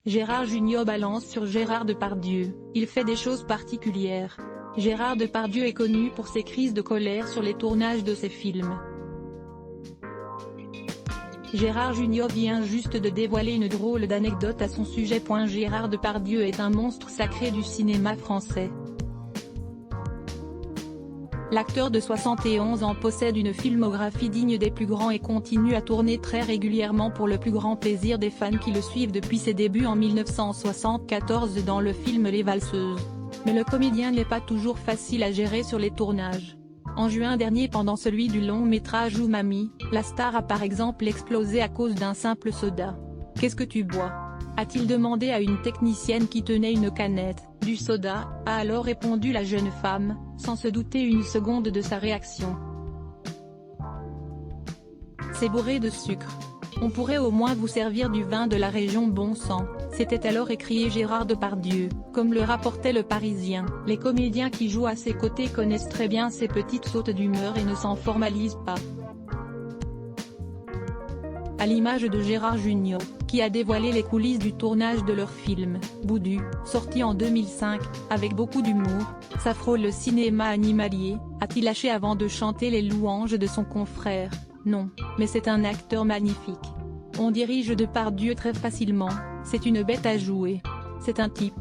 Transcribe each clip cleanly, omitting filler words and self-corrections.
Gérard Jugnot balance sur Gérard Depardieu, il fait des choses particulières. Gérard Depardieu est connu pour ses crises de colère sur les tournages de ses films. Gérard Jugnot vient juste de dévoiler une drôle d'anecdote à son sujet. Gérard Depardieu est un monstre sacré du cinéma français. L'acteur de 71 ans possède une filmographie digne des plus grands et continue à tourner très régulièrement pour le plus grand plaisir des fans qui le suivent depuis ses débuts en 1974 dans le film Les Valseuses. Mais le comédien n'est pas toujours facile à gérer sur les tournages. En juin dernier, pendant celui du long métrage Umami, la star a par exemple explosé à cause d'un simple soda. « Qu'est-ce que tu bois ?» a-t-il demandé à une technicienne qui tenait une canette. « Du soda », a alors répondu la jeune femme, sans se douter une seconde de sa réaction. « C'est bourré de sucre. On pourrait au moins vous servir du vin de la région, bon sang », s'était alors écrié Gérard Depardieu, comme le rapportait Le Parisien. Les comédiens qui jouent à ses côtés connaissent très bien ces petites sautes d'humeur et ne s'en formalisent pas. À l'image de Gérard Jugnot, qui a dévoilé les coulisses du tournage de leur film, Boudu, sorti en 2005, avec beaucoup d'humour, ça frôle le cinéma animalier, a-t-il lâché avant de chanter les louanges de son confrère. Non, mais c'est un acteur magnifique. On dirige Depardieu très facilement, c'est une bête à jouer. C'est un type.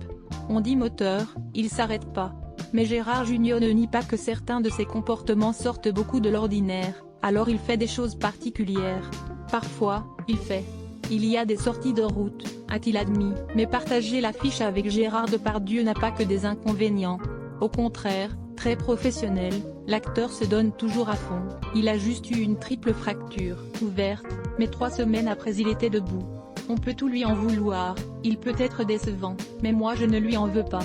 On dit moteur, il s'arrête pas. Mais Gérard Jugnot ne nie pas que certains de ses comportements sortent beaucoup de l'ordinaire, alors il fait des choses particulières. Parfois, il y a des sorties de route, a-t-il admis, mais partager l'affiche avec Gérard Depardieu n'a pas que des inconvénients. Au contraire, très professionnel, l'acteur se donne toujours à fond. Il a juste eu une triple fracture ouverte, mais 3 semaines après il était debout. On peut tout lui en vouloir, il peut être décevant, mais moi je ne lui en veux pas.